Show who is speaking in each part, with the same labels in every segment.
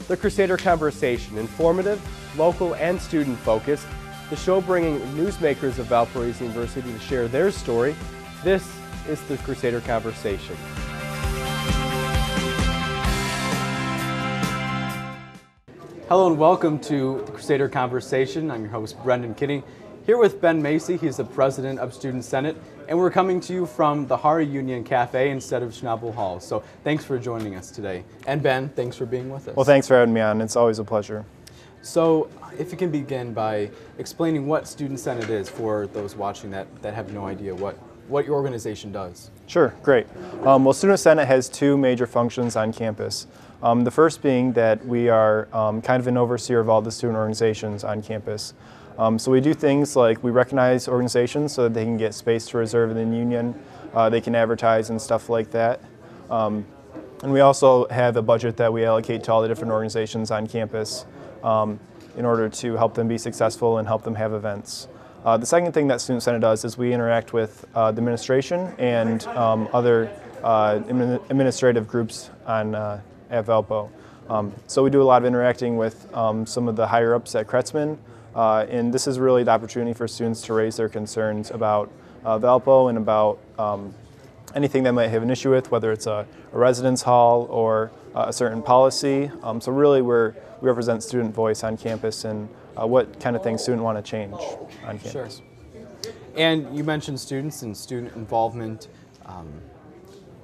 Speaker 1: The Crusader Conversation, informative, local, and student-focused. The show bringing newsmakers of Valparaiso University to share their story. This is the Crusader Conversation. Hello and welcome to the Crusader Conversation. I'm your host, Brendan Kinney, here with Ben Macy. He's the president of Student Senate, and we're coming to you from the Hari Union Cafe instead of Schnabel Hall. So thanks for joining us today. And Ben, thanks for being with us.
Speaker 2: Well, thanks for having me on. It's always a pleasure.
Speaker 1: So if you can begin by explaining what Student Senate is for those watching that have no idea what your organization does.
Speaker 2: Sure, great. Well, Student Senate has two major functions on campus. The first being that we are kind of an overseer of all the student organizations on campus. So we do things like we recognize organizations so that they can get space to reserve in the union, they can advertise and stuff like that. And we also have a budget that we allocate to all the different organizations on campus in order to help them be successful and help them have events. The second thing that Student Senate does is we interact with the administration and other administrative groups on at Valpo. So we do a lot of interacting with some of the higher ups at Kretzmann, and this is really the opportunity for students to raise their concerns about Valpo and about anything they might have an issue with, whether it's a residence hall or a certain policy. So really we represent student voice on campus and what kind of things students want to change on campus.
Speaker 1: Sure. And you mentioned students and student involvement.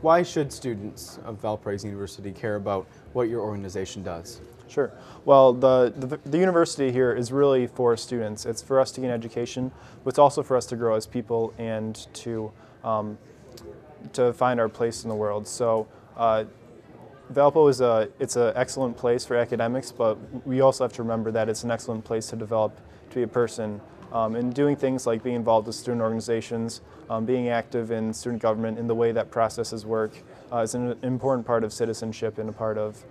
Speaker 1: Why should students of Valparaiso University care about what your organization does?
Speaker 2: Sure. Well, the university here is really for students. It's for us to gain education, but it's also for us to grow as people and to find our place in the world. So Valpo is an excellent place for academics, but we also have to remember that it's an excellent place to develop to be a person. And doing things like being involved with student organizations, being active in student government in the way that processes work is an important part of citizenship and a part of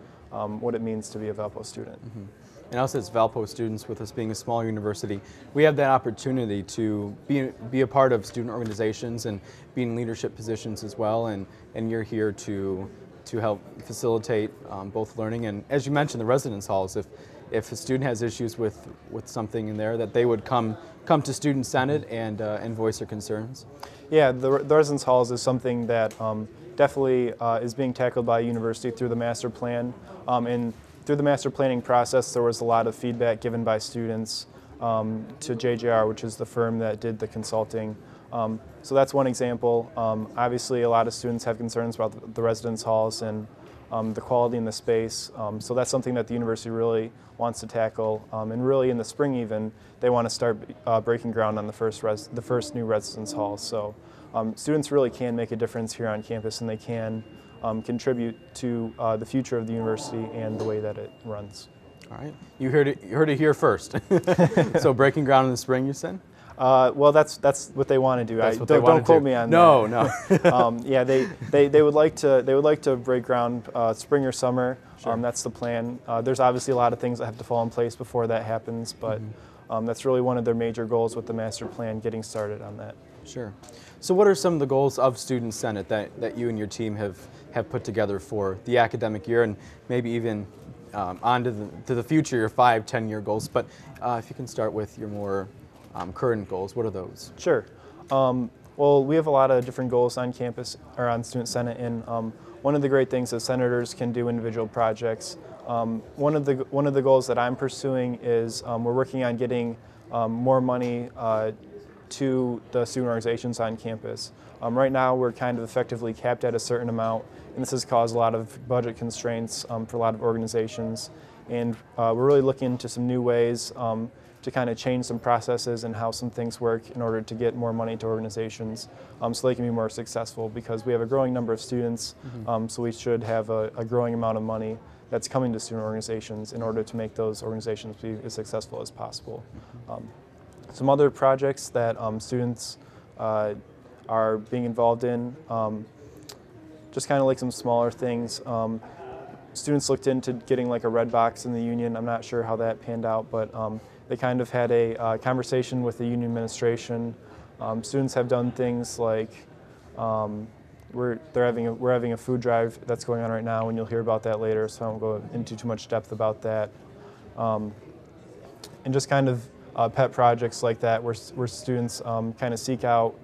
Speaker 2: what it means to be a Valpo student.
Speaker 1: Mm-hmm. And also as Valpo students, with us being a small university, we have that opportunity to be a part of student organizations and be in leadership positions as well, and you're here to help facilitate both learning and, as you mentioned, the residence halls. If a student has issues with something in there, that they would come to Student Senate and voice their concerns.
Speaker 2: Yeah, the residence halls is something that definitely is being tackled by a university through the master plan. And through the master planning process, there was a lot of feedback given by students to JJR, which is the firm that did the consulting. So that's one example. Obviously, a lot of students have concerns about the residence halls and the quality in the space. So that's something that the university really wants to tackle. And really in the spring even, they want to start breaking ground on the first new residence hall. So students really can make a difference here on campus, and they can contribute to the future of the university and the way that it runs.
Speaker 1: All right, you heard it here first. So breaking ground in the spring, you said?
Speaker 2: Well, that's what they want to do. Don't quote me on
Speaker 1: that.
Speaker 2: No. Yeah, they would like to break ground spring or summer.
Speaker 1: Sure.
Speaker 2: That's the plan. There's obviously a lot of things that have to fall in place before that happens, but that's really one of their major goals with the master plan, getting started on that.
Speaker 1: Sure. So what are some of the goals of Student Senate that you and your team have put together for the academic year, and maybe even on to the future, your 5-10-year goals? But if you can start with your more current goals, what are those?
Speaker 2: Sure. Well, we have a lot of different goals on campus or on Student Senate, and one of the great things is senators can do individual projects. One of the goals that I'm pursuing is we're working on getting more money to the student organizations on campus. Right now, we're kind of effectively capped at a certain amount, and this has caused a lot of budget constraints for a lot of organizations. And we're really looking into some new ways to kind of change some processes and how some things work in order to get more money to organizations so they can be more successful, because we have a growing number of students, so we should have a growing amount of money that's coming to student organizations in order to make those organizations be as successful as possible. Some other projects that students are being involved in, just kind of like some smaller things. Students looked into getting like a red box in the union. I'm not sure how that panned out, but they kind of had a conversation with the union administration. Students have done things like we're having a food drive that's going on right now, and you'll hear about that later. So I won't go into too much depth about that. And just kind of pet projects like that, where students kind of seek out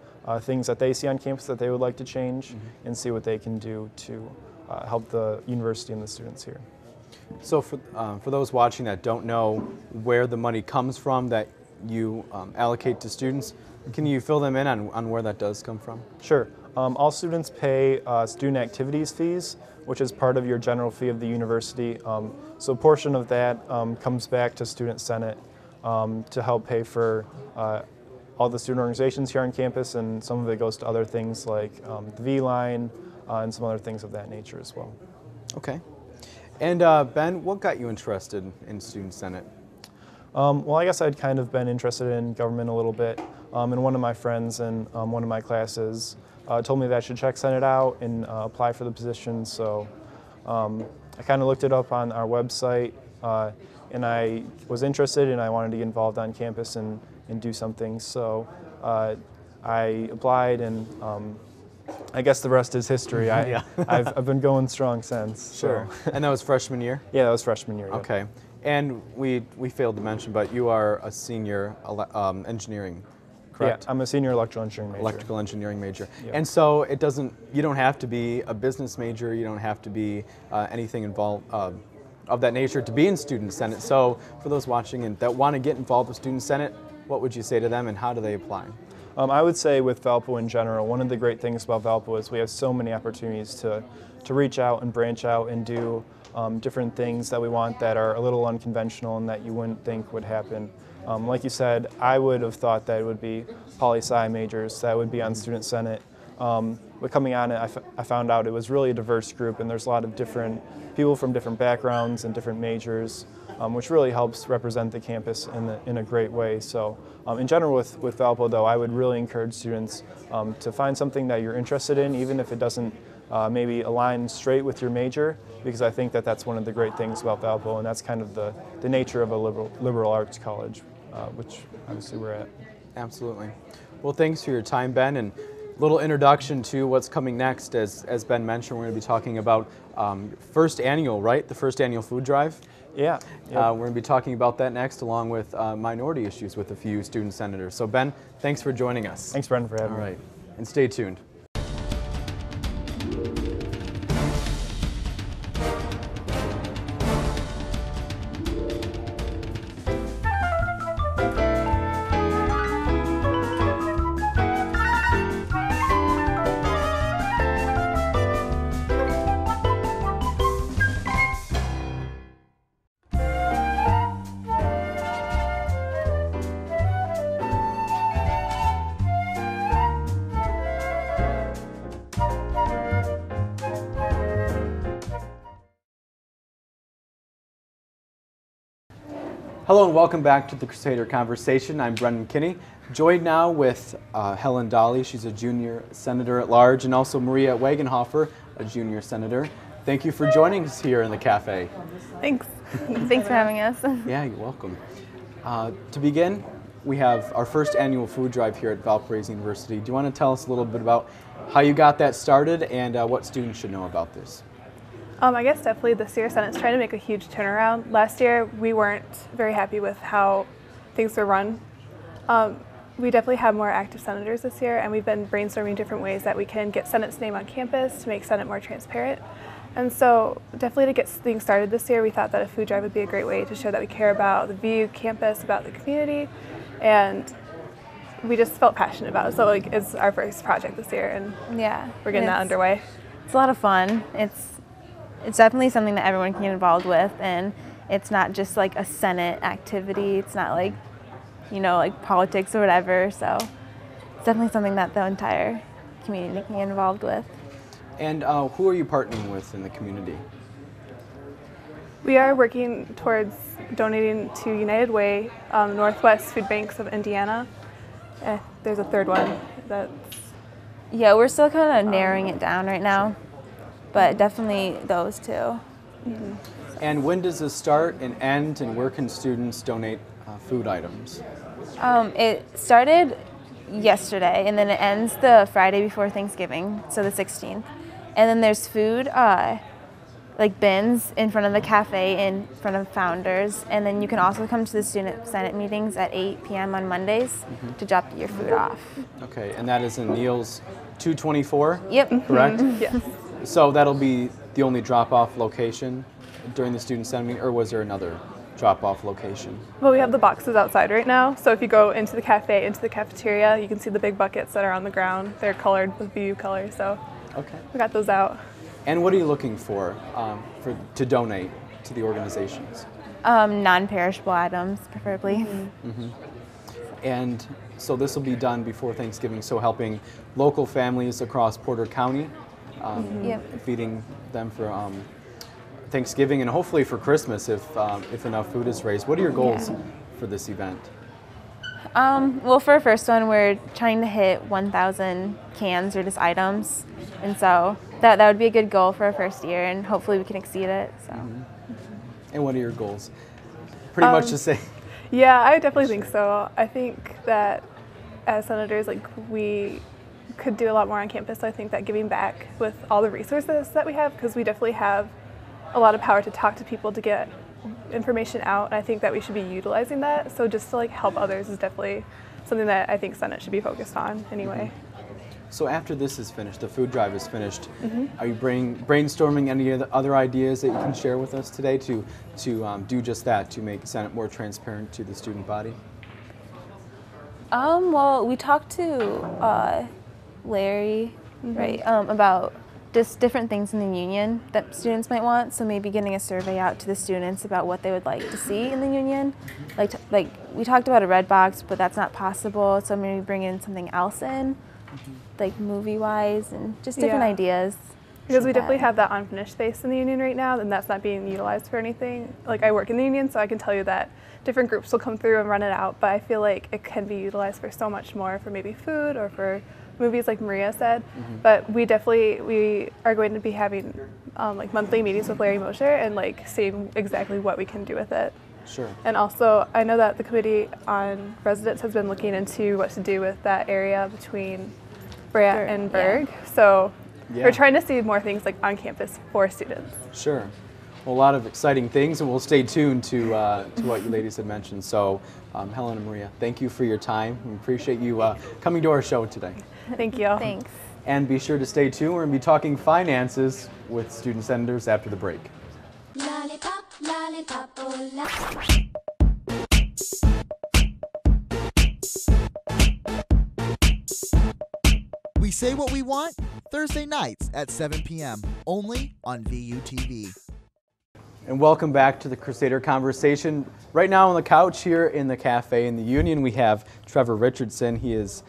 Speaker 2: things that they see on campus that they would like to change, and see what they can do to help the university and the students here.
Speaker 1: So for those watching that don't know where the money comes from that you allocate to students, can you fill them in on where that does come from?
Speaker 2: Sure. All students pay student activities fees, which is part of your general fee of the university. So a portion of that comes back to Student Senate to help pay for all the student organizations here on campus, and some of it goes to other things like the V-Line and some other things of that nature as well.
Speaker 1: Okay. And Ben, what got you interested in Student Senate?
Speaker 2: Well, I guess I'd kind of been interested in government a little bit, and one of my friends in one of my classes told me that I should check Senate out and apply for the position. So I kind of looked it up on our website, and I was interested, and I wanted to get involved on campus and do something. So I applied, and I guess the rest is history.
Speaker 1: Yeah.
Speaker 2: I've been going strong since.
Speaker 1: Sure.
Speaker 2: So.
Speaker 1: And that was freshman year?
Speaker 2: Yeah, that was freshman year. Yeah.
Speaker 1: Okay. And we failed to mention, but you are a senior engineering, correct?
Speaker 2: Yeah, I'm a senior electrical engineering major.
Speaker 1: Electrical engineering major.
Speaker 2: Yep.
Speaker 1: And so you don't have to be a business major, you don't have to be anything involved of that nature to be in Student Senate. So for those watching and that want to get involved with Student Senate, what would you say to them and how do they apply?
Speaker 2: I would say with Valpo in general, one of the great things about Valpo is we have so many opportunities to reach out and branch out and do different things that we want that are a little unconventional and that you wouldn't think would happen. Like you said, I would have thought that it would be poli-sci majors that would be on Student Senate. But coming on it, I found out it was really a diverse group, and there's a lot of different people from different backgrounds and different majors, which really helps represent the campus in a great way. So in general with Valpo, though, I would really encourage students to find something that you're interested in, even if it doesn't maybe align straight with your major, because I think that that's one of the great things about Valpo, and that's kind of the nature of a liberal arts college, which obviously we're at.
Speaker 1: Absolutely. Well, thanks for your time, Ben, and a little introduction to what's coming next. As Ben mentioned, we're going to be talking about first annual, right? The first annual food drive.
Speaker 2: Yeah. Yep.
Speaker 1: We're going to be talking about that next, along with minority issues with a few student senators. So Ben, thanks for joining us.
Speaker 2: Thanks, Brendan, for having me.
Speaker 1: All right, and stay tuned. Hello and welcome back to the Crusader Conversation. I'm Brendan Kinney, joined now with Helen Dolly. She's a junior senator at large, and also Maria Wagenhofer, a junior senator. Thank you for joining us here in the cafe.
Speaker 3: Thanks. Thanks for having us.
Speaker 1: Yeah, you're welcome. To begin, we have our first annual food drive here at Valparaiso University. Do you want to tell us a little bit about how you got that started and what students should know about this?
Speaker 3: I guess definitely this year Senate's trying to make a huge turnaround. Last year we weren't very happy with how things were run. We definitely have more active senators this year, and we've been brainstorming different ways that we can get Senate's name on campus to make Senate more transparent. And so definitely to get things started this year, we thought that a food drive would be a great way to show that we care about the VU campus, about the community, and we just felt passionate about it. So it's our first project this year, and
Speaker 4: yeah,
Speaker 3: we're getting that underway.
Speaker 4: It's a lot of fun. It's definitely something that everyone can get involved with, and it's not just like a Senate activity. It's not like, like politics or whatever. So it's definitely something that the entire community can get involved with.
Speaker 1: And who are you partnering with in the community?
Speaker 3: We are working towards donating to United Way, Northwest Food Banks of Indiana. There's a third one that's...
Speaker 4: Yeah, we're still kind of narrowing it down right now, but definitely those two.
Speaker 3: Mm-hmm.
Speaker 1: And when does this start and end, and where can students donate food items?
Speaker 4: It started yesterday, and then it ends the Friday before Thanksgiving, so the 16th. And then there's food, like bins in front of the cafe in front of Founders, and then you can also come to the Student Senate meetings at 8 p.m. on Mondays to drop your food off.
Speaker 1: Okay, and that is in Neal's 224?
Speaker 4: Yep.
Speaker 1: Correct?
Speaker 3: Yes.
Speaker 1: So that'll be the only drop-off location during the Student Senate meeting, or was there another drop-off location?
Speaker 3: Well, we have the boxes outside right now, so if you go into the cafe, into the cafeteria, you can see the big buckets that are on the ground. They're colored with BU colors, so
Speaker 1: Okay.
Speaker 3: we got those out.
Speaker 1: And what are you looking for, to donate to the organizations?
Speaker 4: Non-perishable items, preferably.
Speaker 1: And so this will be done before Thanksgiving, so helping local families across Porter County,
Speaker 4: Yep.
Speaker 1: feeding them for Thanksgiving and hopefully for Christmas if enough food is raised. What are your goals for this event?
Speaker 4: Well, for our first one, we're trying to hit 1,000 cans or just items, and so that would be a good goal for our first year, and hopefully we can exceed it. So.
Speaker 1: And what are your goals? Pretty much the same.
Speaker 3: Yeah, I definitely think so. I think that as senators, like, we could do a lot more on campus. So I think that giving back with all the resources that we have, because we definitely have a lot of power to talk to people to get information out, and I think that we should be utilizing that. So just to like help others is definitely something that I think Senate should be focused on anyway.
Speaker 1: So after this is finished, the food drive is finished, are you brainstorming any other ideas that you can share with us today to do just that, to make Senate more transparent to the student body?
Speaker 4: Well, we talked to Larry, right, about just different things in the union that students might want. So maybe getting a survey out to the students about what they would like to see in the union. Like we talked about a red box, but that's not possible. So maybe bring in something else in, like movie-wise, and just different ideas.
Speaker 3: Because we definitely have that unfinished space in the union right now, and that's not being utilized for anything. Like, I work in the union, so I can tell you that different groups will come through and run it out, but I feel like it can be utilized for so much more, for maybe food or for movies, like Maria said. But we are going to be having like monthly meetings with Larry Mosher and like seeing exactly what we can do with it.
Speaker 1: Sure.
Speaker 3: And also, I know that the Committee on Residence has been looking into what to do with that area between Brea and Berg. So we're trying to see more things like on campus for students.
Speaker 1: Sure. Well, a lot of exciting things, and we'll stay tuned to what you ladies had mentioned. So, Helen and Maria, thank you for your time. We appreciate you coming to our show today.
Speaker 3: Thank you.
Speaker 4: Thanks.
Speaker 1: And be sure to stay tuned. We're going to be talking finances with student senators after the break.
Speaker 5: Lollipop, lollipop, oh,
Speaker 6: We say what we want Thursday nights at 7 p.m. only on VUTV.
Speaker 1: And welcome back to the Crusader Conversation. Right now on the couch here in the cafe in the Union, we have Trevor Richardson. He is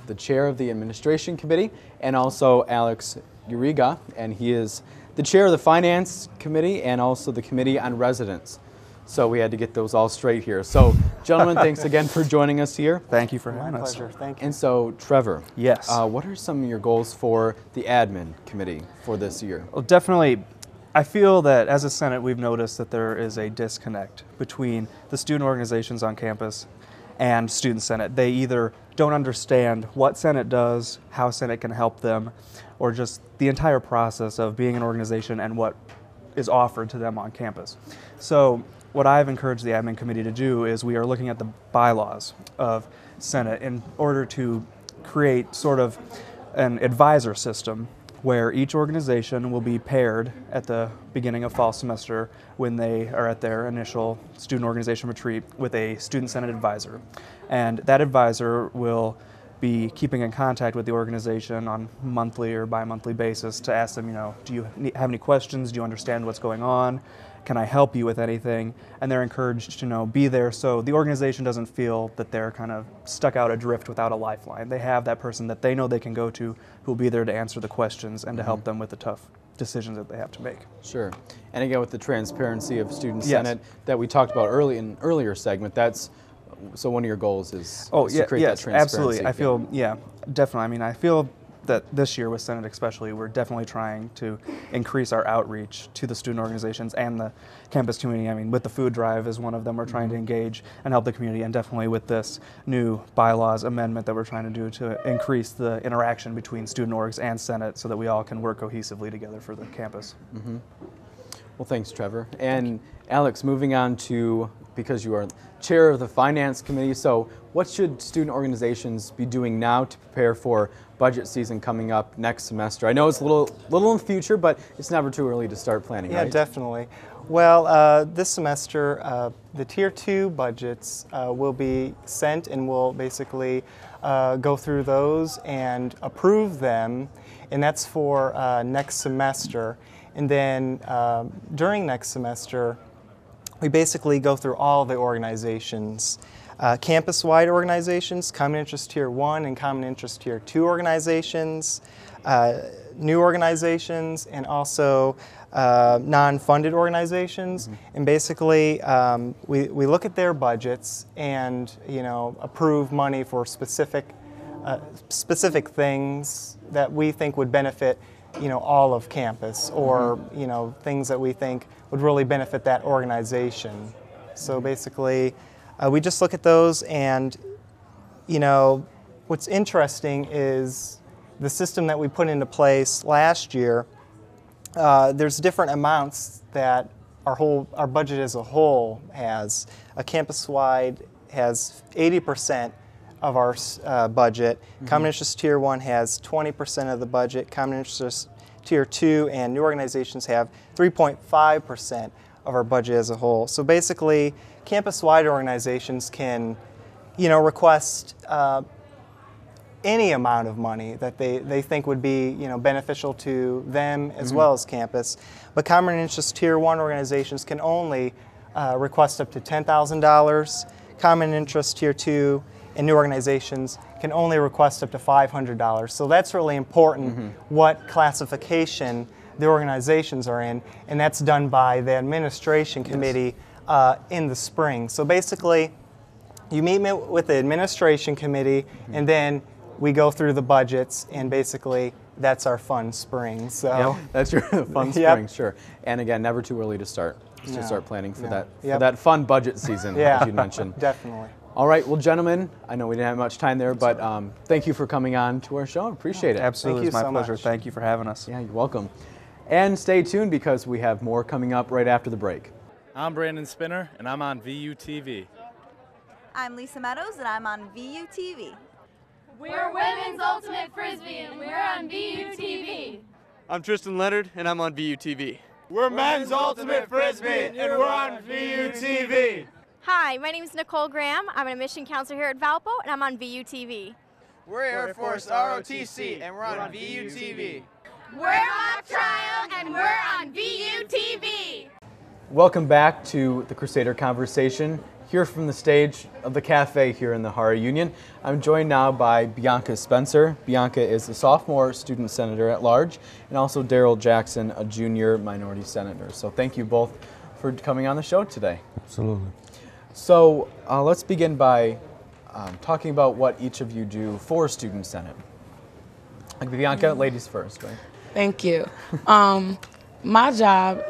Speaker 1: the chair of the Administration Committee, and also Alex Uriga, and he is the chair of the Finance Committee and also the Committee on Residence. So we had to get those all straight here. So, gentlemen, thanks again for joining us here.
Speaker 7: Thank you for having us.
Speaker 8: Pleasure. Thank you.
Speaker 1: And so, Trevor,
Speaker 7: Yes.
Speaker 1: what are some of your goals for the Admin Committee for this year?
Speaker 7: Well, definitely, I feel that as a Senate, we've noticed that there is a disconnect between the student organizations on campus and Student Senate. They either don't understand what Senate does, how Senate can help them, or just the entire process of being an organization and what is offered to them on campus. So what I've encouraged the admin committee to do is we are looking at the bylaws of Senate in order to create sort of an advisor system where each organization will be paired at the beginning of fall semester when they are at their initial student organization retreat with a student senate advisor. And that advisor will be keeping in contact with the organization on monthly or bi-monthly basis to ask them, do you have any questions? Do you understand what's going on? Can I help you with anything? And they're encouraged to be there so the organization doesn't feel that they're kind of stuck out adrift without a lifeline. They have that person that they know they can go to who will be there to answer the questions and to help them with the tough decisions that they have to make.
Speaker 1: Sure. And again, with the transparency of Student
Speaker 7: Yes.
Speaker 1: Senate that we talked about in an earlier segment, so one of your goals is to create that transparency.
Speaker 7: Absolutely. I feel, definitely. I mean, I feel that this year with Senate especially, we're definitely trying to increase our outreach to the student organizations and the campus community. I mean, with the food drive is one of them we're trying to engage and help the community, and definitely with this new bylaws amendment that we're trying to do to increase the interaction between student orgs and Senate so that we all can work cohesively together for the campus.
Speaker 1: Well, thanks, Trevor. And Alex, moving on to, because you are chair of the finance committee, so what should student organizations be doing now to prepare for budget season coming up next semester? I know it's a little in the future, but it's never too early to start planning,
Speaker 8: Yeah,
Speaker 1: right?
Speaker 8: definitely. Well, this semester, the Tier 2 budgets will be sent, and we'll basically go through those and approve them, and that's for next semester. And then during next semester, we basically go through all the organizations, campus-wide organizations, Common Interest Tier 1 and Common Interest Tier 2 organizations, new organizations, and also non-funded organizations. And basically, we look at their budgets and, you know, approve money for specific things that we think would benefit, you know, all of campus, or you know, things that we think would really benefit that organization. So basically, we just look at those, and you know, what's interesting is the system that we put into place last year. There's different amounts that our budget as a whole has. A campus-wide has 80% of our budget. Common Interest Tier 1 has 20% of the budget. Common Interest Tier 2 and new organizations have 3.5% of our budget as a whole. So basically, campus-wide organizations can, you know, request any amount of money that they think would be, you know, beneficial to them as well as campus. But Common Interest Tier 1 organizations can only request up to $10,000. Common Interest Tier 2 and new organizations can only request up to $500. So that's really important, what classification the organizations are in, and that's done by the administration committee in the spring. So basically, you meet with the administration committee, and then we go through the budgets, and basically that's our fun spring. So
Speaker 1: that's your fun spring, sure. And again, never too early to start. To start planning for that fun budget season, as you mentioned.
Speaker 8: Definitely.
Speaker 1: All right, well, gentlemen, I know we didn't have much time there, but thank you for coming on to our show. Appreciate it.
Speaker 7: Absolutely, it's my pleasure.
Speaker 8: Much.
Speaker 7: Thank you for having us.
Speaker 1: Yeah, you're welcome. And stay tuned because we have more coming up right after the break.
Speaker 9: I'm Brandon Spinner, and I'm on VUTV.
Speaker 10: I'm Lisa Meadows, and I'm on VUTV.
Speaker 11: We're Women's Ultimate Frisbee, and we're on VUTV.
Speaker 12: I'm Tristan Leonard, and I'm on VUTV.
Speaker 13: We're Men's Ultimate Frisbee, and we're on VUTV.
Speaker 14: Hi, my name is Nicole Graham. I'm an admission counselor here at Valpo, and I'm on VUTV.
Speaker 13: We're Air Force ROTC, and we're on VUTV.
Speaker 11: We're Mock Trial, and we're on VUTV.
Speaker 1: Welcome back to the Crusader Conversation, here from the stage of the cafe here in the Hara Union. I'm joined now by Bianca Spencer. Bianca is a sophomore student senator at large, and also Daryl Jackson, a junior minority senator. So thank you both for coming on the show today.
Speaker 15: Absolutely.
Speaker 1: So let's begin by talking about what each of you do for Student Senate. Like Bianca, ladies first, right?
Speaker 16: Thank you. My job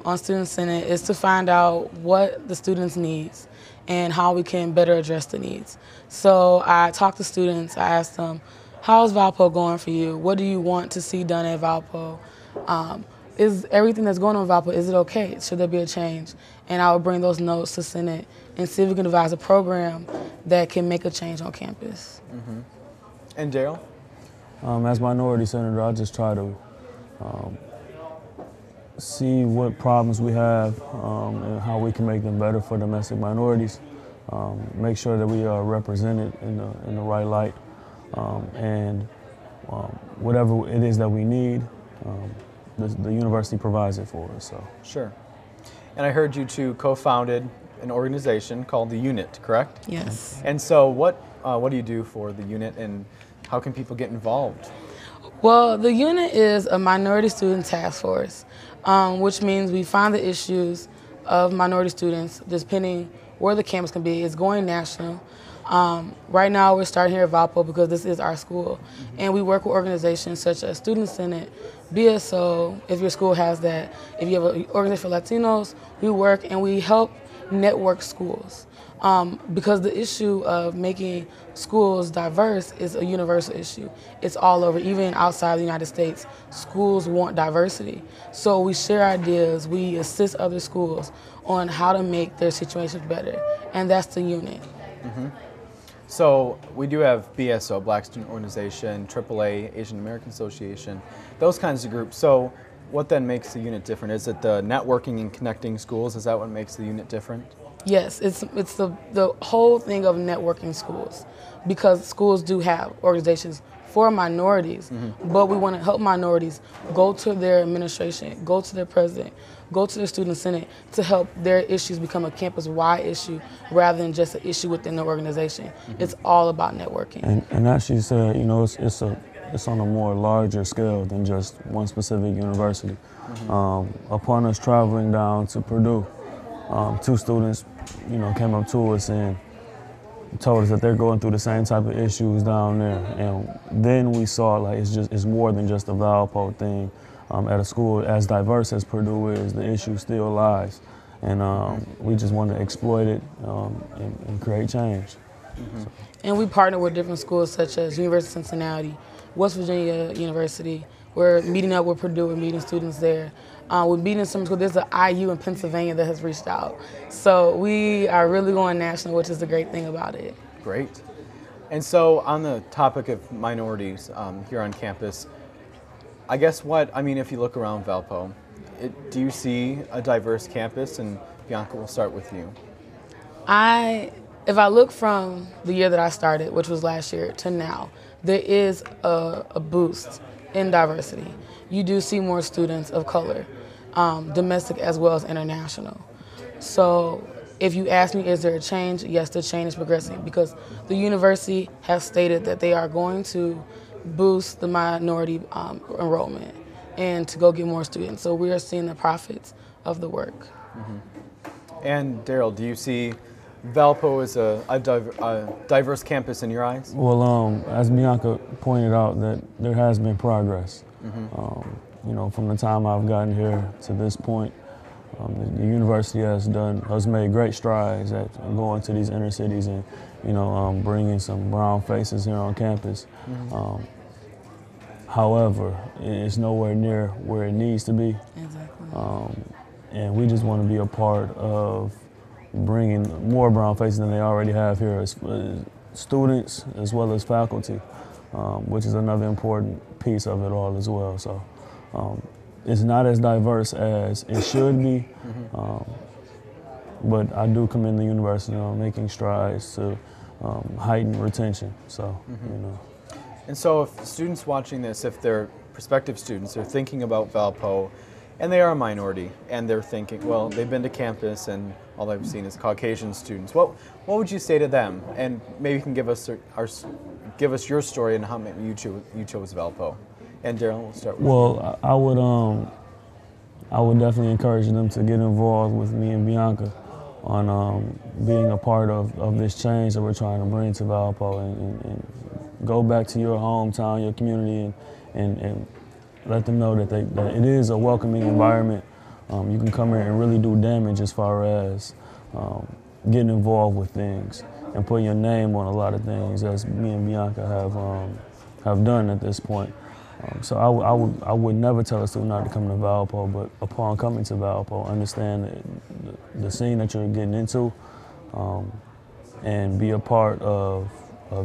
Speaker 16: on Student Senate is to find out what the students' needs and how we can better address the needs. So I talk to students, I ask them, how's Valpo going for you? What do you want to see done at Valpo? Is everything that's going on in Valpo, is it okay? Should there be a change? And I would bring those notes to Senate and see if we can devise a program that can make a change on campus.
Speaker 1: And Daryl?
Speaker 15: As minority senator, I just try to see what problems we have and how we can make them better for domestic minorities. Make sure that we are represented in the right light, and whatever it is that we need, the university provides it for us. So.
Speaker 1: Sure. And I heard you two co-founded an organization called the Unit, correct?
Speaker 16: Yes.
Speaker 1: And so what do you do for the Unit, and how can people get involved?
Speaker 16: Well, the Unit is a minority student task force, which means we find the issues of minority students, depending where the campus can be. It's going national. Right now we're starting here at Valpo because this is our school. And we work with organizations such as Student Senate, BSO, if your school has that. If you have an organization for Latinos, we work and we help network schools. Because the issue of making schools diverse is a universal issue. It's all over, even outside the United States. Schools want diversity. So we share ideas, we assist other schools on how to make their situations better. And that's the unit.
Speaker 1: So we do have BSO, Black Student Organization, AAA, Asian American Association, those kinds of groups. So what then makes the unit different? Is it the networking and connecting schools? Is that what makes the unit different?
Speaker 16: Yes, it's the whole thing of networking schools, because schools do have organizations for minorities, but we want to help minorities go to their administration, go to their president, go to their student senate to help their issues become a campus-wide issue rather than just an issue within the organization. It's all about networking.
Speaker 15: And as she said, you know, it's on a more larger scale than just one specific university. Upon us traveling down to Purdue, 2 students, you know, came up to us and told us that they're going through the same type of issues down there. And then we saw like it's more than just a Valpo thing. At a school as diverse as Purdue is, the issue still lies. And we just want to exploit it and create change. So.
Speaker 16: And we partner with different schools such as University of Cincinnati, West Virginia University. We're meeting up with Purdue, we're meeting students there. We're meeting some schools. There's an IU in Pennsylvania that has reached out. So we are really going national, which is the great thing about it.
Speaker 1: Great. And so on the topic of minorities here on campus, I guess if you look around Valpo, do you see a diverse campus? And Bianca, we'll start with you.
Speaker 16: If I look from the year that I started, which was last year, to now, there is a boost in diversity. You do see more students of color, domestic as well as international. So if you ask me, is there a change? Yes, the change is progressing because the university has stated that they are going to boost the minority enrollment and to go get more students. So we are seeing the profits of the work.
Speaker 1: And Daryl, do you see Valpo as a diverse campus in your eyes?
Speaker 15: Well, as Bianca pointed out, that there has been progress. You know, from the time I've gotten here to this point, the university has made great strides at going to these inner cities and, you know, bringing some brown faces here on campus. However, it's nowhere near where it needs to be.
Speaker 16: Exactly.
Speaker 15: And we just want to be a part of bringing more brown faces than they already have here as students as well as faculty, which is another important piece of it all as well. So it's not as diverse as it should be, but I do commend the university on making strides to heighten retention. So, you know.
Speaker 1: And so if students watching this, if they're prospective students, they're thinking about Valpo, and they are a minority, and they're thinking, well, they've been to campus and all they've seen is Caucasian students. What would you say to them? And maybe you can give us your story and how you chose Valpo. And Daryl, we'll start with you.
Speaker 15: Well, I would definitely encourage them to get involved with me and Bianca on being a part of this change that we're trying to bring to Valpo and go back to your hometown, your community, and let them know that it is a welcoming environment. You can come here and really do damage as far as getting involved with things and putting your name on a lot of things, as me and Bianca have done at this point. So I would never tell a student not to come to Valpo, but upon coming to Valpo, understand the scene that you're getting into and be a part of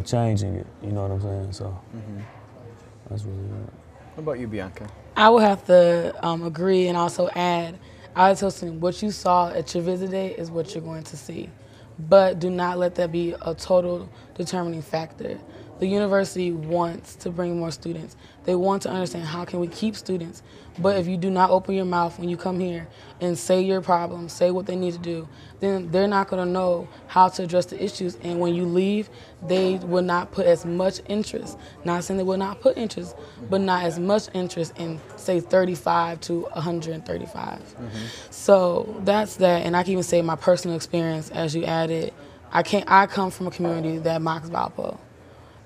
Speaker 15: changing it. You know what I'm saying? So that's really it.
Speaker 1: What about you, Bianca?
Speaker 16: I would have to agree and also add, I would tell students, what you saw at your visit day is what you're going to see. But do not let that be a total determining factor. The university wants to bring more students. They want to understand how can we keep students. But if you do not open your mouth when you come here and say your problems, say what they need to do, then they're not going to know how to address the issues. And when you leave, they will not put as much interest. Not saying they will not put interest, but not as much interest in, say, 35 to 135. So that's that. And I can even say my personal experience, as you added, I come from a community that mocks Valpo,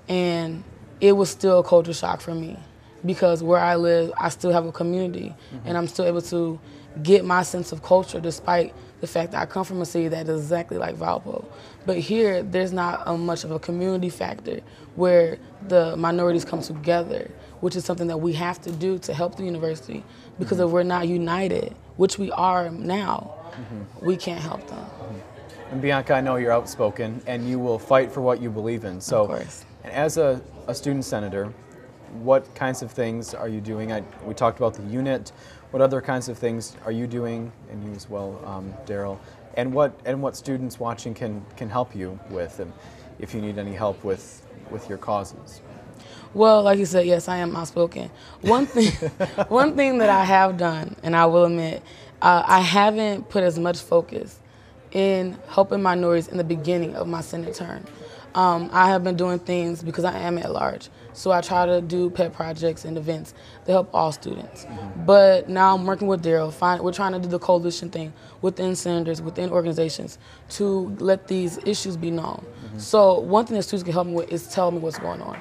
Speaker 16: and it was still a culture shock for me because where I live, I still have a community, and I'm still able to get my sense of culture despite the fact that I come from a city that is exactly like Valpo. But here, there's not much of a community factor where the minorities come together, which is something that we have to do to help the university, because if we're not united, which we are now, we can't help them.
Speaker 1: And Bianca, I know you're outspoken and you will fight for what you believe in. So,
Speaker 16: of course.
Speaker 1: As a student senator, what kinds of things are you doing? We talked about the unit. What other kinds of things are you doing, and you as well, Daryl? And what students watching can help you with, and if you need any help with your causes?
Speaker 16: Well, like you said, yes, I am outspoken. One thing that I have done, and I will admit, I haven't put as much focus in helping minorities in the beginning of my Senate term. I have been doing things because I am at large. So I try to do pet projects and events to help all students. But now I'm working with Daryl. We're trying to do the coalition thing within senators, within organizations, to let these issues be known. So one thing that students can help me with is tell me what's going on.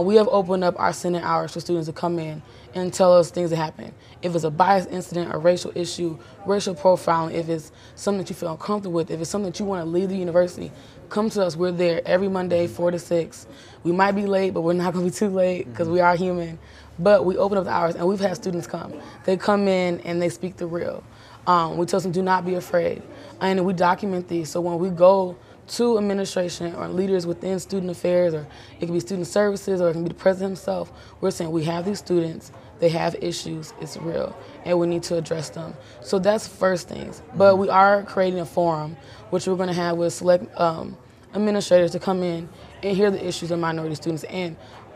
Speaker 16: We have opened up our Senate hours for students to come in and tell us things that happen. If it's a bias incident, a racial issue, racial profiling, if it's something that you feel uncomfortable with, if it's something that you want to leave the university, come to us. We're there every Monday, 4 to 6. We might be late, but we're not going to be too late because we are human. But we open up the hours, and we've had students come. They come in, and they speak the real. We tell them, do not be afraid. And we document these, so when we go to administration or leaders within student affairs, or it can be student services, or it can be the president himself, we're saying we have these students, they have issues, it's real, and we need to address them. So that's first things. But we are creating a forum, which we're going to have with select administrators to come in and hear the issues of minority students. And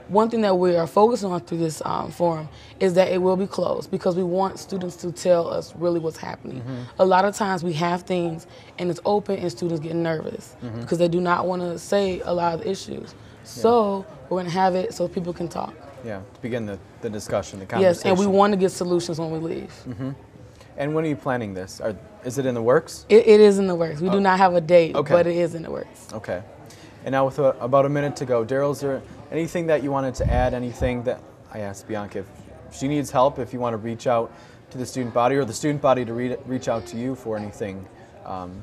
Speaker 16: one thing that we are focused on through this forum is that it will be closed, because we want students to tell us really what's happening. A lot of times we have things and it's open and students get nervous because they do not want to say a lot of the issues. So we're going to have it so people can talk.
Speaker 1: Yeah, to begin the discussion, the conversation.
Speaker 16: Yes, and we want to get solutions when we leave.
Speaker 1: And when are you planning this? Is it in the works?
Speaker 16: It is in the works. We do not have a date, but it is in the works.
Speaker 1: Okay. And now with about a minute to go, Daryl, is there anything that you wanted to add, anything that I asked Bianca if she needs help, if you want to reach out to the student body, or the student body to reach out to you for anything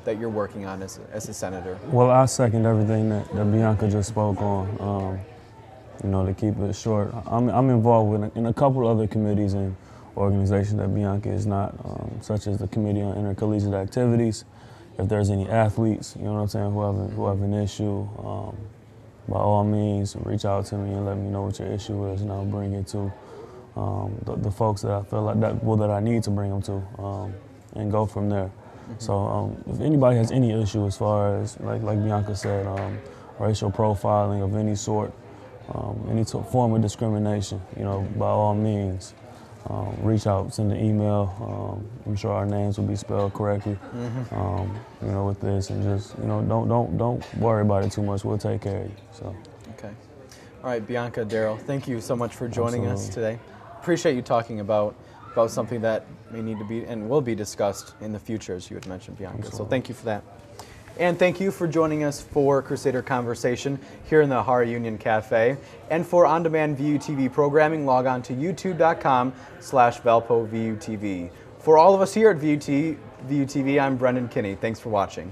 Speaker 1: that you're working on as a senator?
Speaker 15: Well, I second everything that Bianca just spoke on. You know, to keep it short, I'm involved in a couple other committees and organizations that Bianca is not, such as the Committee on Intercollegiate Activities. If there's any athletes, you know what I'm saying, who have an issue, by all means, reach out to me and let me know what your issue is, and I'll bring it to the folks that I feel like that I need to bring them to, and go from there. So if anybody has any issue as far as, like Bianca said, racial profiling of any sort, any form of discrimination, you know, by all means, reach out, send an email. I'm sure our names will be spelled correctly, you know, with this, and just, you know, don't worry about it too much. We'll take care of you. So.
Speaker 1: Okay. All right, Bianca, Daryl, thank you so much for joining us today. Appreciate you talking about something that may need to be and will be discussed in the future, as you had mentioned, Bianca. So thank you for that. And thank you for joining us for Crusader Conversation here in the Hara Union Cafe. And for on-demand VUTV programming, log on to youtube.com/ValpoVUTV. For all of us here at VUTV, I'm Brendan Kinney. Thanks for watching.